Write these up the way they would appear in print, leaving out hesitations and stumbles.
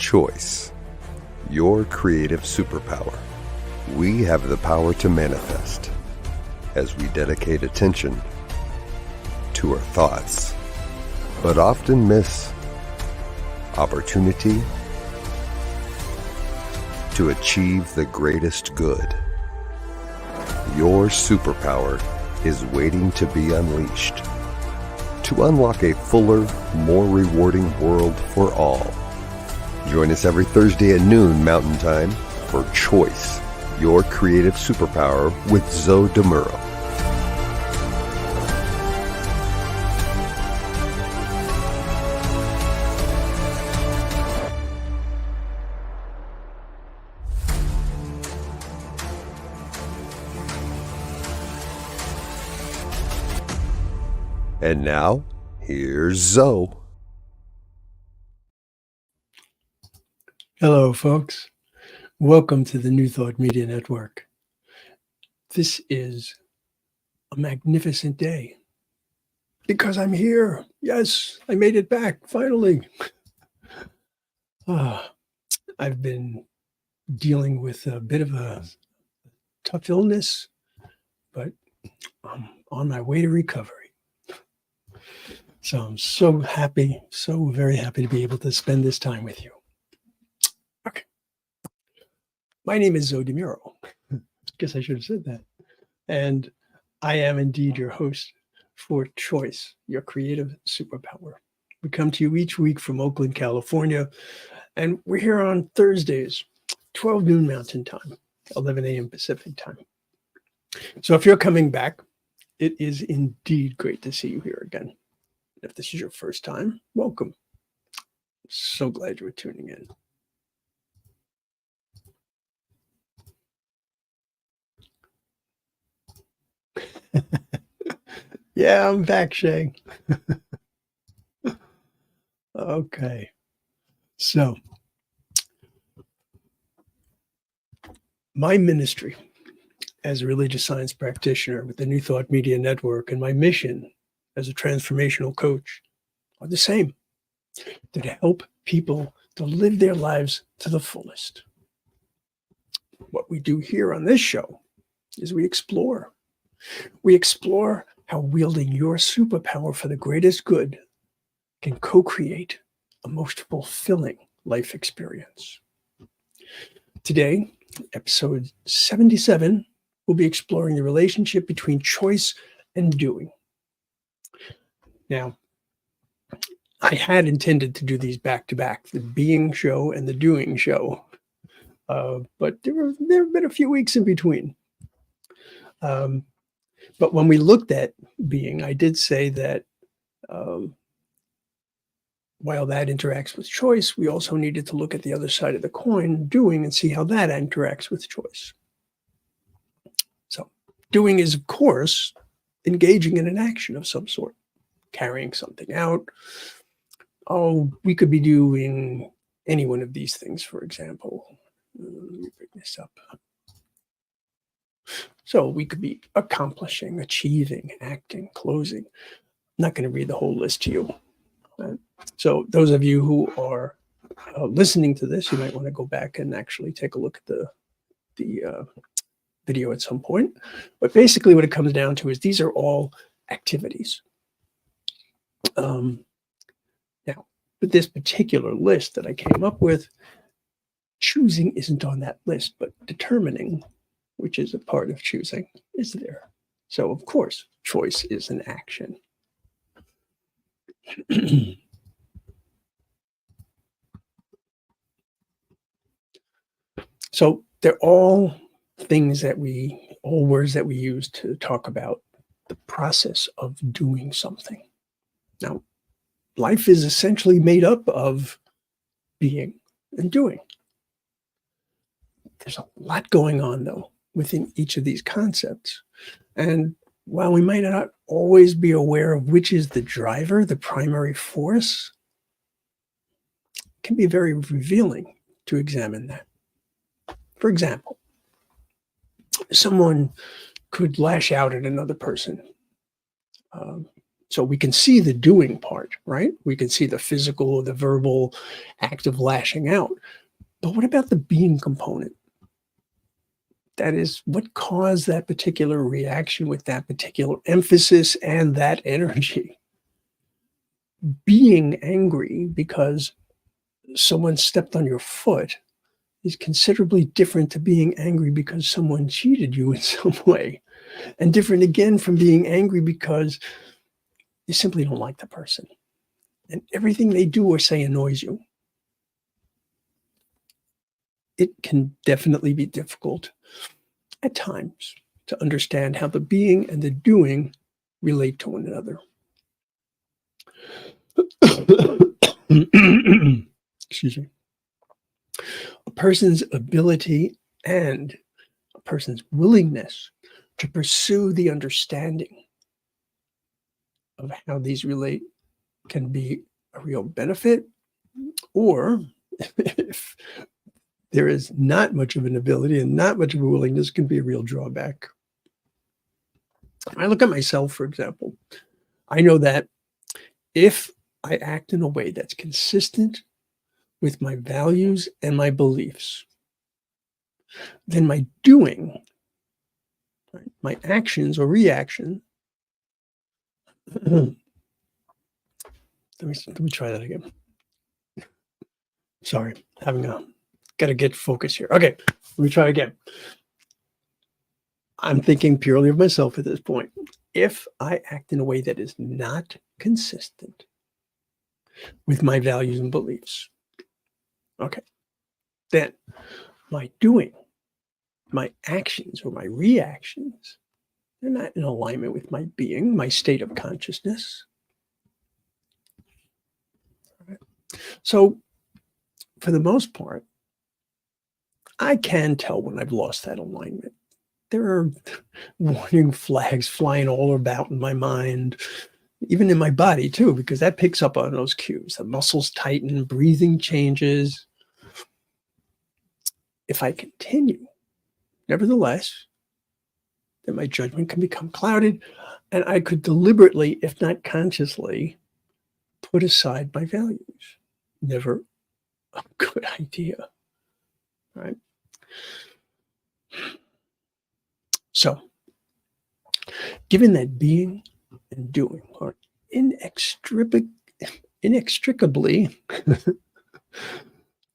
Choice, your creative superpower. We have the power to manifest as we dedicate attention to our thoughts, but often miss opportunity to achieve the greatest good. Your superpower is waiting to be unleashed to unlock a fuller, more rewarding world for all. Join us every Thursday at noon Mountain Time for Choice, your creative superpower with Zoe Muro. And now, here's Zoe. Hello, folks. Welcome to the New Thought Media Network. This is a magnificent day because I'm here. Yes, I made it back, finally. I've been dealing with a bit of a tough illness, but I'm on my way to recovery. So I'm so happy, so very happy to be able to spend this time with you. Okay. My name is Zoe Muro. Guess I should have said that. And I am indeed your host for Choice, your creative superpower. We come to you each week from Oakland, California, and we're here on Thursdays, 12 noon Mountain Time, 11 a.m. Pacific Time. So if you're coming back, it is indeed great to see you here again. If this is your first time, welcome. So glad you're tuning in. Yeah, I'm back, Shay. Okay. So, my ministry as a religious science practitioner with the New Thought Media Network and my mission as a transformational coach are the same. They're to help people to live their lives to the fullest. What we do here on this show is we explore. We explore how wielding your superpower for the greatest good can co-create a most fulfilling life experience. Today, episode 77, we'll be exploring the relationship between choice and doing. Now, I had intended to do these back to back, the being show and the doing show, but there have been a few weeks in between. But when we looked at being, I did say that while that interacts with choice, we also needed to look at the other side of the coin, doing, and see how that interacts with choice. So doing is, of course, engaging in an action of some sort. Carrying something out. Oh, we could be doing any one of these things, for example. Let me bring this up. So we could be accomplishing, achieving, acting, closing. I'm not going to read the whole list to you. So those of you who are listening to this, you might want to go back and actually take a look at the video at some point. But basically what it comes down to is these are all activities. Now, with this particular list that I came up with, choosing isn't on that list, but determining, which is a part of choosing, is there. So, of course, choice is an action. So they're all things all words that we use to talk about the process of doing something. Now, life is essentially made up of being and doing. There's a lot going on, though, within each of these concepts. And while we might not always be aware of which is the driver, the primary force, it can be very revealing to examine that. For example, someone could lash out at another person So we can see the doing part, right? We can see the physical, the verbal act of lashing out. But what about the being component? That is, what caused that particular reaction with that particular emphasis and that energy? Being angry because someone stepped on your foot is considerably different to being angry because someone cheated you in some way, and different again from being angry because you simply don't like the person and everything they do or say annoys you. It can definitely be difficult at times to understand how the being and the doing relate to one another. Excuse me. A person's ability and a person's willingness to pursue the understanding of how these relate can be a real benefit, or if there is not much of an ability and not much of a willingness, can be a real drawback. I look at myself, for example. I know that if I act in a way that's consistent with my values and my beliefs, then my doing, right, my actions or reaction, let me try that again. Sorry, got to get focus here. Okay, let me try again. I'm thinking purely of myself at this point. If I act in a way that is not consistent with my values and beliefs, okay, then my doing, my actions or my reactions, they're not in alignment with my being, my state of consciousness. Right. So, for the most part, I can tell when I've lost that alignment. There are warning flags flying all about in my mind, even in my body too, because that picks up on those cues. The muscles tighten, breathing changes. If I continue, nevertheless, then my judgment can become clouded, and I could deliberately, if not consciously, put aside my values. Never a good idea, right? So, given that being and doing are inextricably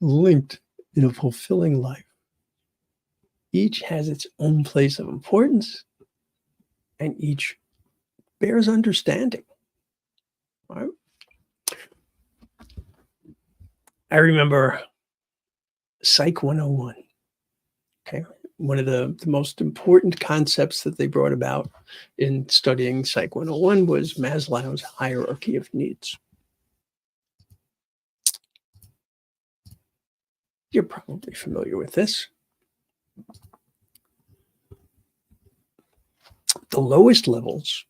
linked in a fulfilling life, each has its own place of importance, and each bears understanding. Right? I remember Psych 101. Okay. One of the most important concepts that they brought about in studying Psych 101 was Maslow's hierarchy of needs. You're probably familiar with this. The lowest levels,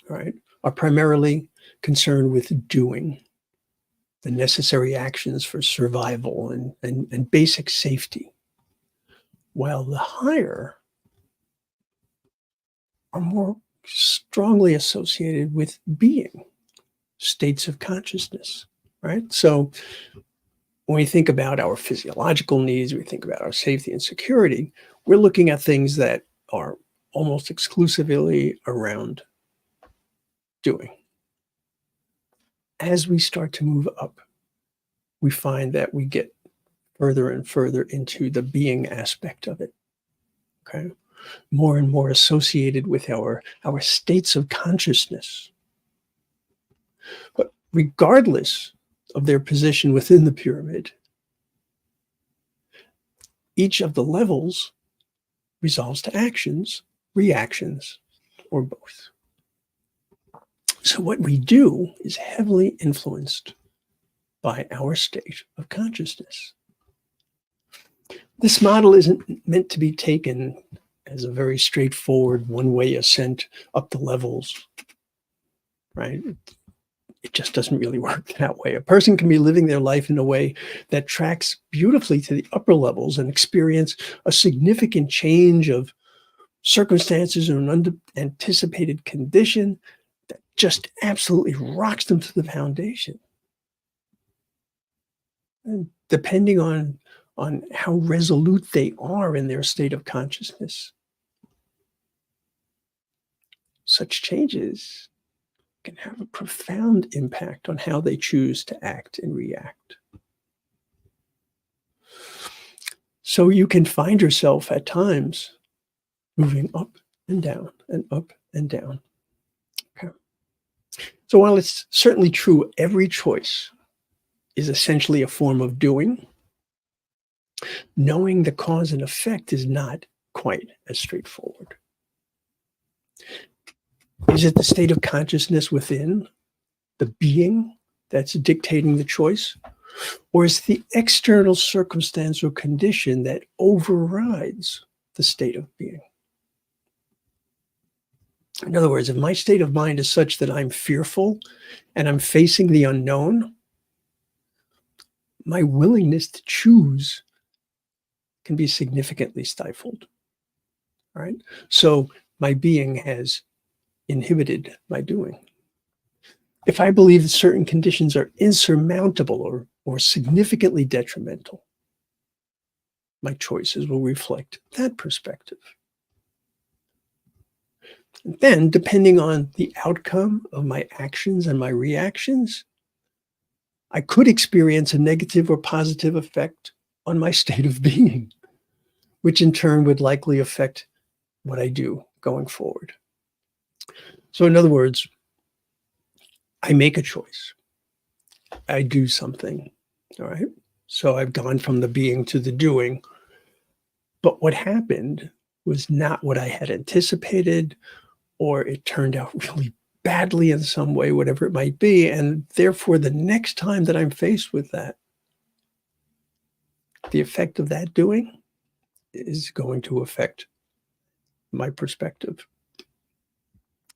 right, are primarily concerned with doing the necessary actions for survival and basic safety, while the higher are more strongly associated with being, states of consciousness, right? So when we think about our physiological needs, we think about our safety and security, we're looking at things that are almost exclusively around doing. As we start to move up, we find that we get further and further into the being aspect of it, okay? More and more associated with our states of consciousness. But regardless of their position within the pyramid, each of the levels resolves to actions, reactions, or both. So what we do is heavily influenced by our state of consciousness. This model isn't meant to be taken as a very straightforward one-way ascent up the levels, right? It just doesn't really work that way. A person can be living their life in a way that tracks beautifully to the upper levels and experience a significant change of circumstances or an unanticipated condition that just absolutely rocks them to the foundation. And depending on how resolute they are in their state of consciousness, such changes can have a profound impact on how they choose to act and react. So you can find yourself at times moving up and down and up and down. Okay. So while it's certainly true, every choice is essentially a form of doing, knowing the cause and effect is not quite as straightforward. Is it the state of consciousness within, the being, that's dictating the choice? Or is it the external circumstance or condition that overrides the state of being? In other words, if my state of mind is such that I'm fearful and I'm facing the unknown, my willingness to choose can be significantly stifled. All right? So my being has inhibited my doing. If I believe that certain conditions are insurmountable or significantly detrimental, my choices will reflect that perspective. And then, depending on the outcome of my actions and my reactions, I could experience a negative or positive effect on my state of being, which in turn would likely affect what I do going forward. So in other words, I make a choice. I do something, all right? So I've gone from the being to the doing. But what happened was not what I had anticipated, or it turned out really badly in some way, whatever it might be. And therefore, the next time that I'm faced with that, the effect of that doing is going to affect my perspective.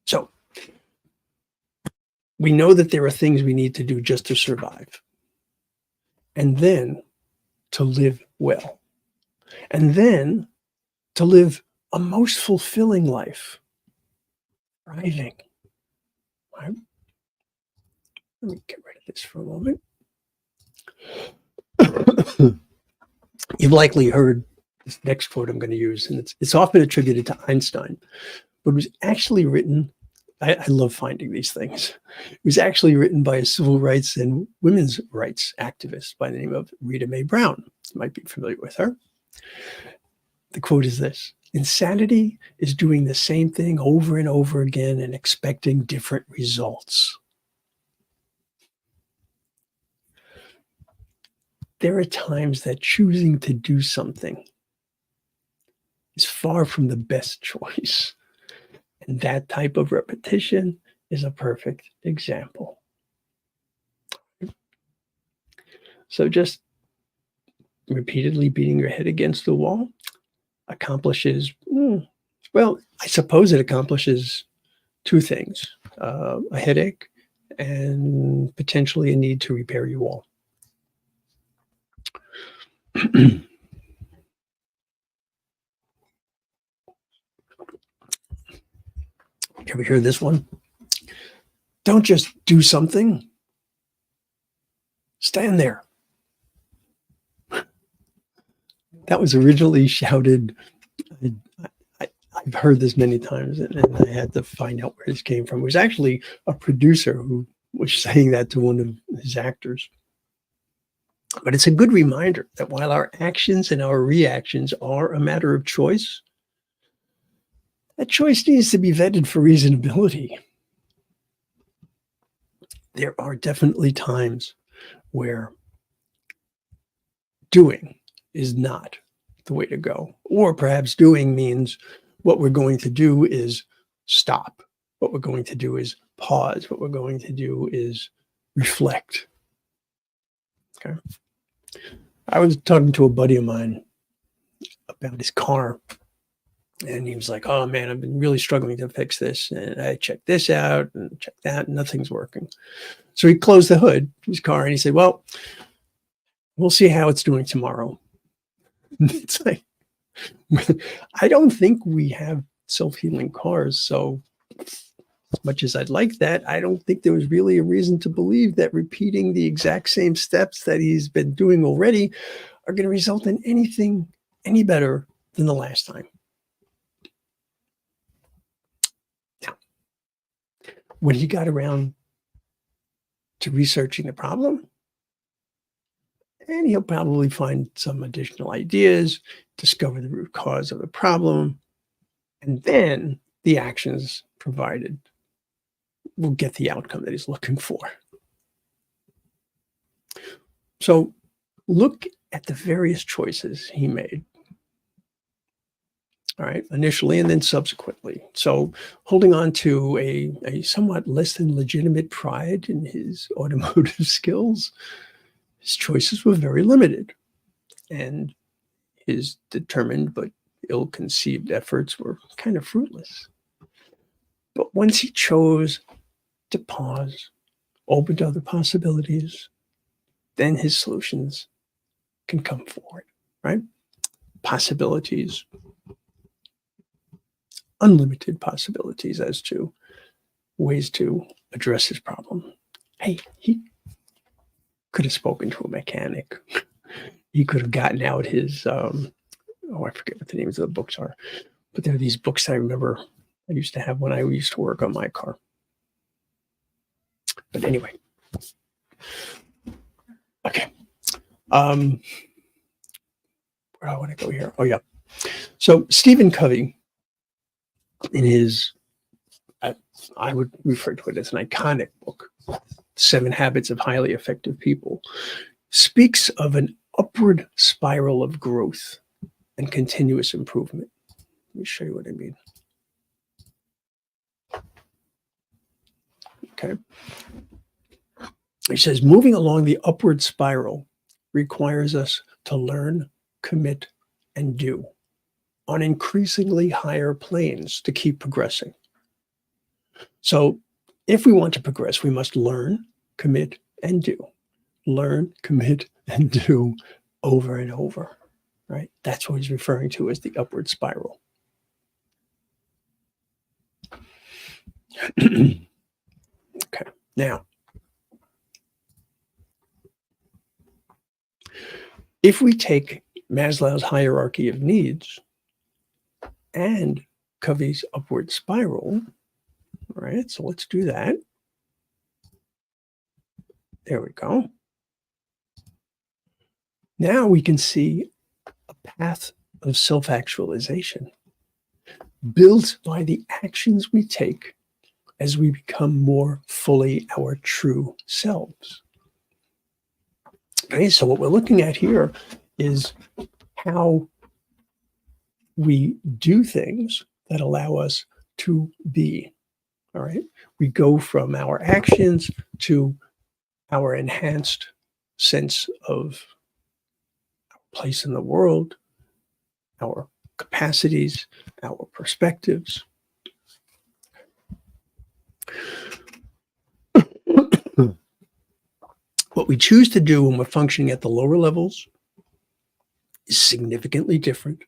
So we know that there are things we need to do just to survive, and then to live well, and then to live a most fulfilling life, thriving. Right? Let me get rid of this for a moment. You've likely heard this next quote I'm going to use, and it's often attributed to Einstein, but it was actually written. I love finding these things. It was actually written by a civil rights and women's rights activist by the name of Rita Mae Brown. You might be familiar with her. The quote is this: "Insanity is doing the same thing over and over again and expecting different results." There are times that choosing to do something is far from the best choice. And that type of repetition is a perfect example. So just repeatedly beating your head against the wall accomplishes, well, I suppose it accomplishes two things, a headache and potentially a need to repair your wall. You ever hear this one? Don't just do something. Stand there. That was originally shouted. I've heard this many times, and I had to find out where this came from. It was actually a producer who was saying that to one of his actors. But it's a good reminder that while our actions and our reactions are a matter of choice, that choice needs to be vetted for reasonability. There are definitely times where doing is not the way to go. Or perhaps doing means what we're going to do is stop. What we're going to do is pause. What we're going to do is reflect. Okay. I was talking to a buddy of mine about his car, and he was like, "Oh man, I've been really struggling to fix this. And I checked this out and checked that, and nothing's working." So he closed the hood of his car and he said, "Well, we'll see how it's doing tomorrow." It's like, I don't think we have self-healing cars, so As much as I'd like that, I don't think there was really a reason to believe that repeating the exact same steps that he's been doing already are going to result in anything any better than the last time. Now, when he got around to researching the problem, and he'll probably find some additional ideas, discover the root cause of the problem, and then the actions provided will get the outcome that he's looking for. So look at the various choices he made. All right, initially and then subsequently. So holding on to a somewhat less than legitimate pride in his automotive skills, his choices were very limited, and his determined but ill-conceived efforts were kind of fruitless. But once he chose to pause, open to other possibilities, then his solutions can come forward, right? Possibilities, unlimited possibilities as to ways to address his problem. Hey, he could have spoken to a mechanic. He could have gotten out his, I forget what the names of the books are, but there are these books I remember I used to have when I used to work on my car. But anyway, okay. Where do I want to go here? Oh, yeah. So Stephen Covey, in his, I would refer to it as an iconic book, 7 Habits of Highly Effective People, speaks of an upward spiral of growth and continuous improvement. Let me show you what I mean. Okay. He says, moving along the upward spiral requires us to learn, commit, and do on increasingly higher planes to keep progressing. So if we want to progress, we must learn, commit, and do. Learn, commit, and do over and over, right? That's what he's referring to as the upward spiral. Okay, now, if we take Maslow's hierarchy of needs and Covey's upward spiral, all right, so let's do that. There we go. Now we can see a path of self-actualization built by the actions we take as we become more fully our true selves. Okay, so what we're looking at here is how we do things that allow us to be. All right, we go from our actions to our enhanced sense of our place in the world, our capacities, our perspectives. What we choose to do when we're functioning at the lower levels is significantly different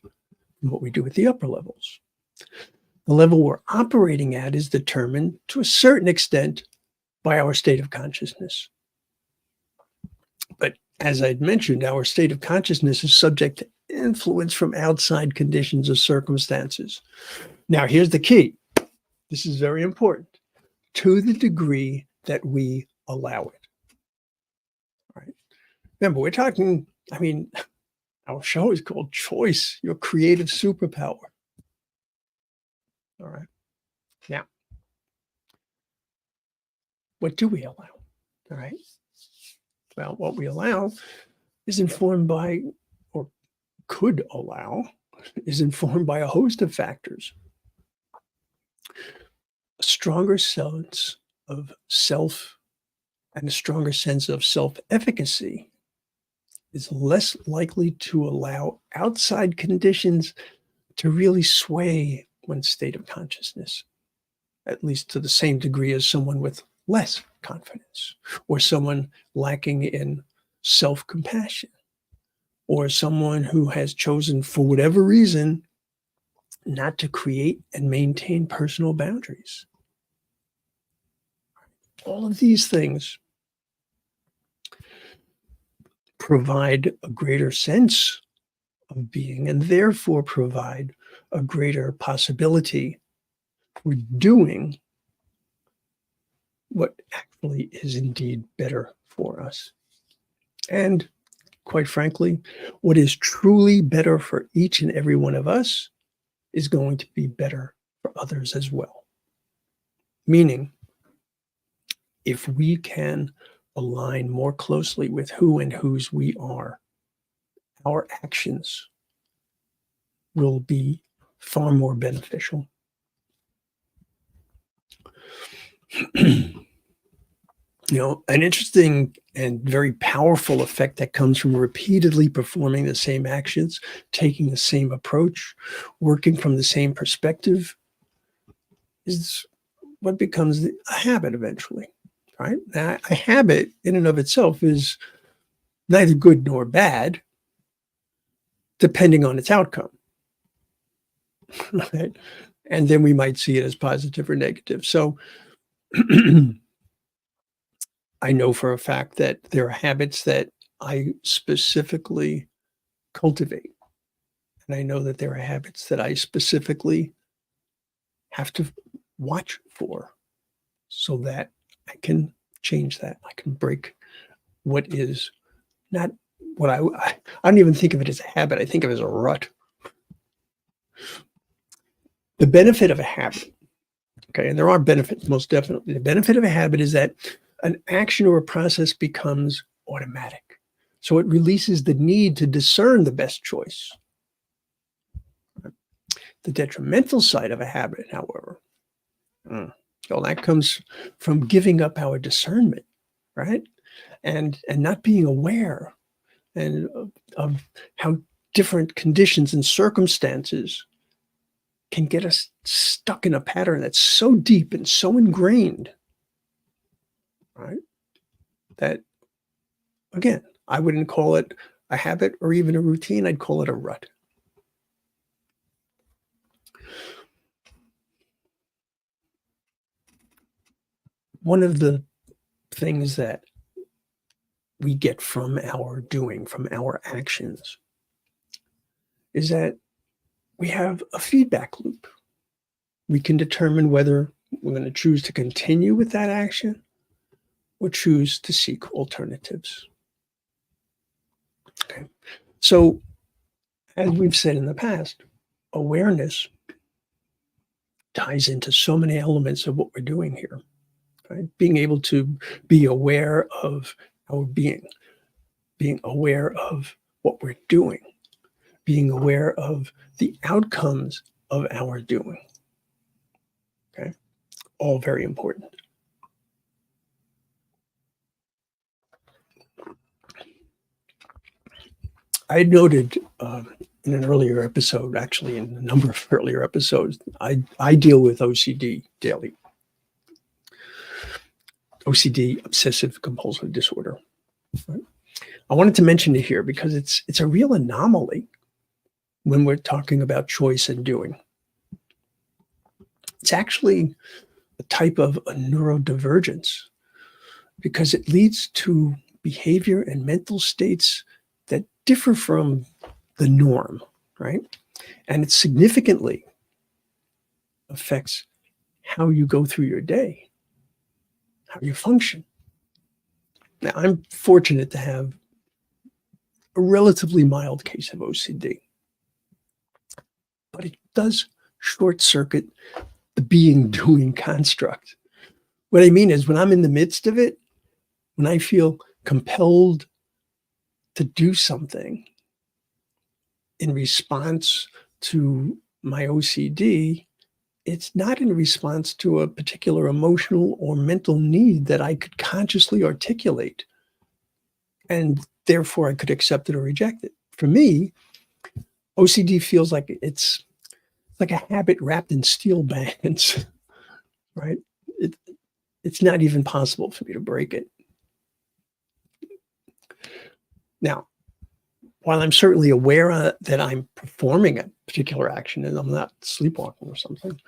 from what we do at the upper levels. The level we're operating at is determined to a certain extent by our state of consciousness. But as I'd mentioned, our state of consciousness is subject to influence from outside conditions or circumstances. Now, here's the key. This is very important. To the degree that we allow it. All right. Remember, we're talking, our show is called Choice, Your Creative Superpower. All right. Now, what do we allow? All right. Well, what we allow is informed by, or could allow, is informed by a host of factors. A stronger sense of self and a stronger sense of self-efficacy is less likely to allow outside conditions to really sway one's state of consciousness, at least to the same degree as someone with less confidence, or someone lacking in self-compassion, or someone who has chosen, for whatever reason, not to create and maintain personal boundaries. All of these things provide a greater sense of being and therefore provide a greater possibility for doing what actually is indeed better for us. And quite frankly, what is truly better for each and every one of us is going to be better for others as well. Meaning, if we can align more closely with who and whose we are, our actions will be far more beneficial. An interesting and very powerful effect that comes from repeatedly performing the same actions, taking the same approach, working from the same perspective, is what becomes a habit eventually, right? Now, a habit in and of itself is neither good nor bad, depending on its outcome, right? And then we might see it as positive or negative. So I know for a fact that there are habits that I specifically cultivate. And I know that there are habits that I specifically have to watch for so that I can change that. I can break what is not what I don't even think of it as a habit. I think of it as a rut. The benefit of a habit, okay, and there are benefits, most definitely. The benefit of a habit is that an action or a process becomes automatic. So it releases the need to discern the best choice. The detrimental side of a habit, however, well, that comes from giving up our discernment, right? And not being aware and of how different conditions and circumstances can get us stuck in a pattern that's so deep and so ingrained, right? That, again, I wouldn't call it a habit or even a routine. I'd call it a rut. One of the things that we get from our doing, from our actions, is that we have a feedback loop. We can determine whether we're going to choose to continue with that action or choose to seek alternatives. Okay. So, as we've said in the past, awareness ties into so many elements of what we're doing here. Right? Being able to be aware of our being aware of what we're doing, being aware of the outcomes of our doing. Okay, all very important. I noted in an earlier episode, actually in a number of earlier episodes, I deal with OCD daily. OCD, obsessive compulsive disorder. Right? I wanted to mention it here because it's a real anomaly when we're talking about choice and doing. It's actually a type of a neurodivergence because it leads to behavior and mental states that differ from the norm, right? And it significantly affects how you go through your day, how you function. Now, I'm fortunate to have a relatively mild case of OCD, but it does short circuit the being doing construct. What I mean is when I'm in the midst of it, when I feel compelled to do something in response to my OCD, it's not in response to a particular emotional or mental need that I could consciously articulate. And therefore I could accept it or reject it. For me, OCD feels like it's like a habit wrapped in steel bands, right? It's not even possible for me to break it. Now, while I'm certainly aware that I'm performing a particular action and I'm not sleepwalking or something,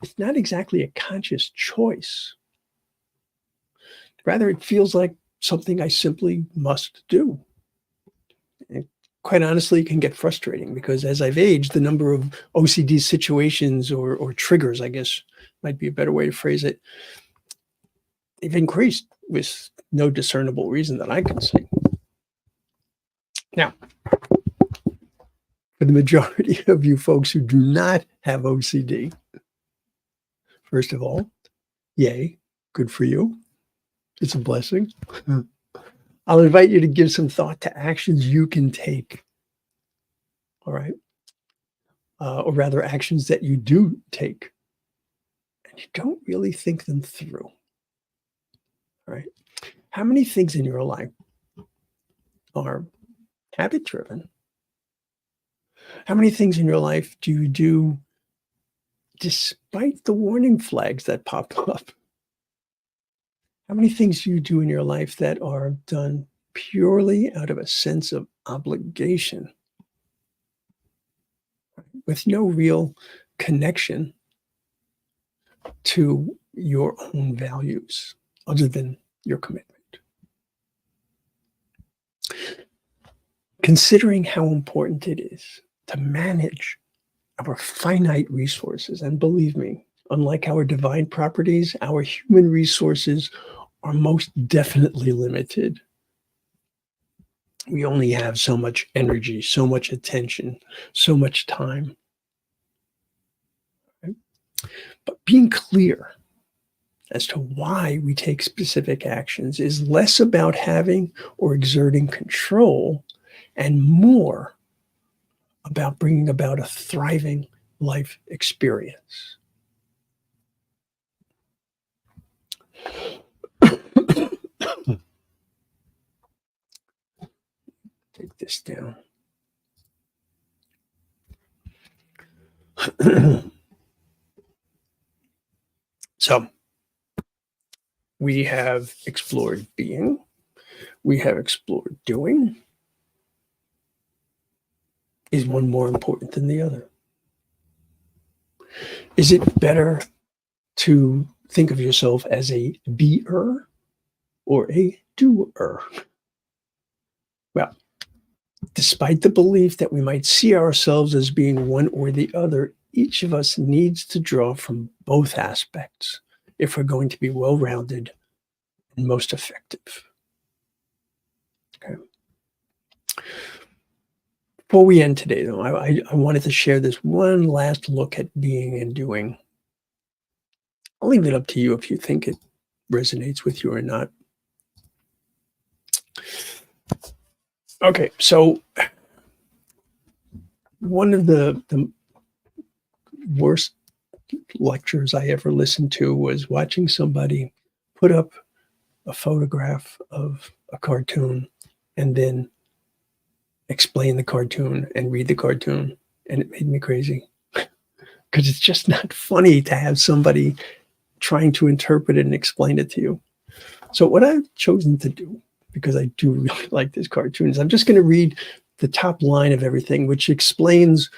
it's not exactly a conscious choice. Rather, it feels like something I simply must do. And quite honestly, it can get frustrating because as I've aged, the number of OCD situations or triggers, I guess might be a better way to phrase it, they've increased with no discernible reason that I can see. Now, for the majority of you folks who do not have OCD, first of all, yay, good for you. It's a blessing. I'll invite you to give some thought to actions you can take. All right. Or rather, actions that you do take and you don't really think them through. All right. How many things in your life are habit driven? How many things in your life do you do despite the warning flags that pop up? How many things do you do in your life that are done purely out of a sense of obligation with no real connection to your own values other than your commitment? Considering how important it is to manage our finite resources, and believe me, unlike our divine properties, our human resources are most definitely limited. We only have so much energy, so much attention, so much time. Right? But being clear as to why we take specific actions is less about having or exerting control and more about bringing about a thriving life experience. Take this down. So we have explored being, we have explored doing. Is one more important than the other? Is it better to think of yourself as a beer or a doer? Well, despite the belief that we might see ourselves as being one or the other, each of us needs to draw from both aspects if we're going to be well-rounded and most effective. Okay. Before we end today, though, I wanted to share this one last look at being and doing. I'll leave it up to you if you think it resonates with you or not. Okay, so one of the worst lectures I ever listened to was watching somebody put up a photograph of a cartoon and then explain the cartoon and read the cartoon. And it made me crazy because it's just not funny to have somebody trying to interpret it and explain it to you. So what I've chosen to do, because I do really like this cartoon, is I'm just going to read the top line of everything, which explains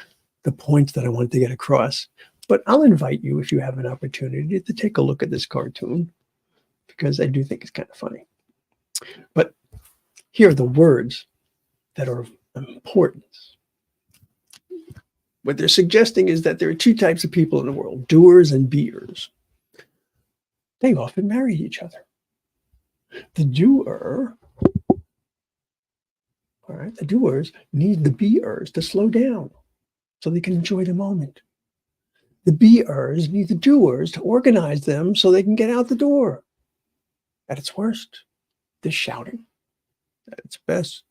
the points that I want to get across. But I'll invite you, if you have an opportunity, to take a look at this cartoon, because I do think it's kind of funny. But here are the words that are of importance. What they're suggesting is that there are two types of people in the world, doers and beers. They often marry each other. The doer, all right, the doers need the beers to slow down so they can enjoy the moment. The beers need the doers to organize them so they can get out the door. At its worst, there's shouting. At its best,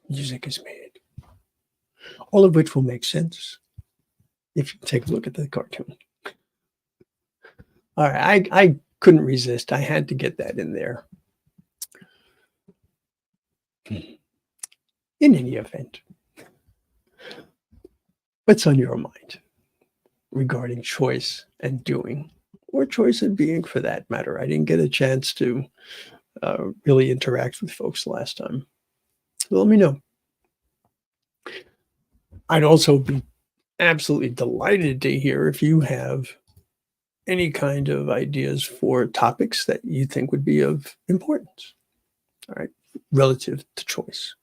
music is made. All of which will make sense if you take a look at the cartoon. All right, I couldn't resist. I had to get that in there. In any event, what's on your mind regarding choice and doing, or choice and being for that matter? I didn't get a chance to really interact with folks last time. So let me know. I'd also be absolutely delighted to hear if you have any kind of ideas for topics that you think would be of importance, all right, relative to choice.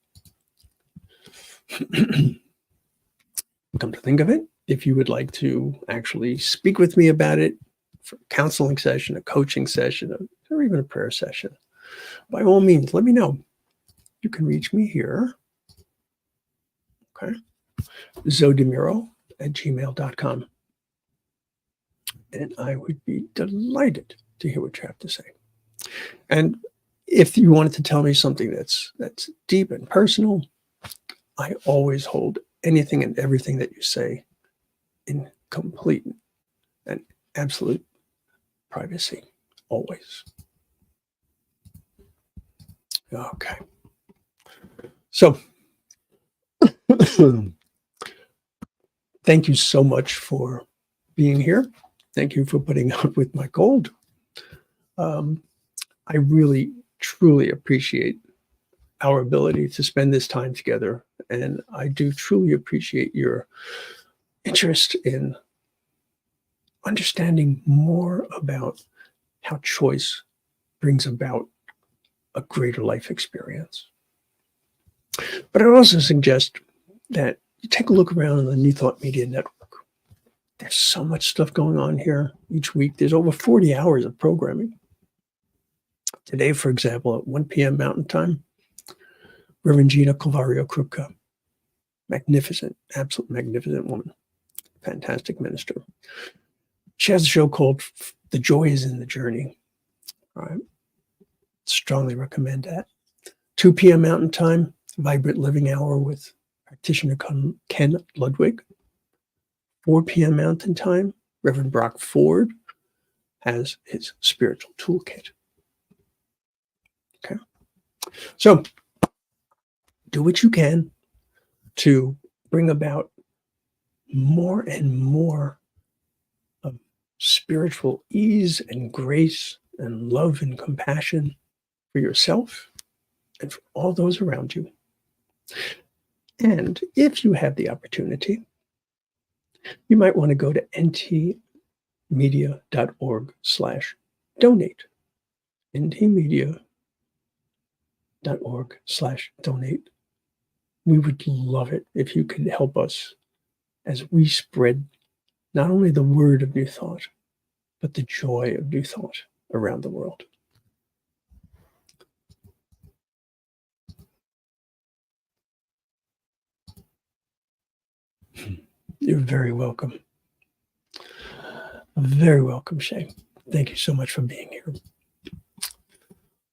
Come to think of it, if you would like to actually speak with me about it for a counseling session, a coaching session, or even a prayer session, by all means, let me know. You can reach me here. Okay. zodemuro@gmail.com. And I would be delighted to hear what you have to say. And if you wanted to tell me something that's deep and personal, I always hold anything and everything that you say in complete and absolute privacy. Always. Okay. So, thank you so much for being here. Thank you for putting up with my cold. I really, truly appreciate our ability to spend this time together. And I do truly appreciate your interest in understanding more about how choice brings about a greater life experience. But I also suggest that you take a look around on the New Thought Media Network. There's so much stuff going on here each week. There's over 40 hours of programming. Today, for example, at 1 p.m. Mountain Time, Reverend Gina Calvario-Krupka, magnificent, absolute magnificent woman, fantastic minister. She has a show called The Joy is in the Journey. All right. Strongly recommend that. 2 p.m. Mountain Time, Vibrant Living Hour with Practitioner Ken Ludwig. 4 p.m. Mountain Time, Reverend Brock Ford has his spiritual toolkit. Okay. So do what you can to bring about more and more of spiritual ease and grace and love and compassion for yourself and for all those around you. And if you have the opportunity, you might want to go to ntmedia.org/donate. ntmedia.org/donate. We would love it if you could help us as we spread not only the word of New Thought, but the joy of New Thought around the world. You're very welcome. Very welcome, Shay. Thank you so much for being here.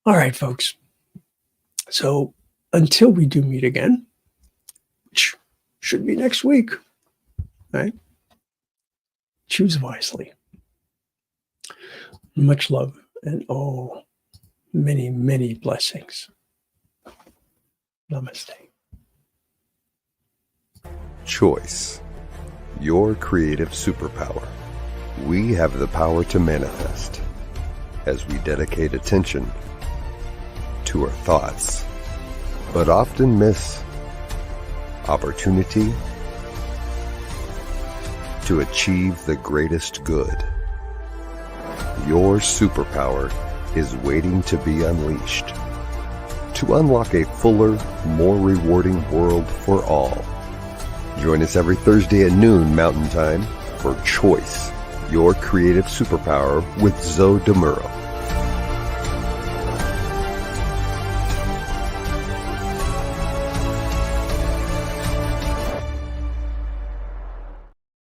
All right, folks. So until we do meet again, which should be next week, right? Choose wisely. Much love and many, many blessings. Namaste. Choice, your creative superpower. We have the power to manifest as we dedicate attention to our thoughts, but often miss opportunity to achieve the greatest good. Your superpower is waiting to be unleashed to unlock a fuller, more rewarding world for all. Join us every Thursday at noon Mountain Time for Choice, your creative superpower with Zo DeMuro.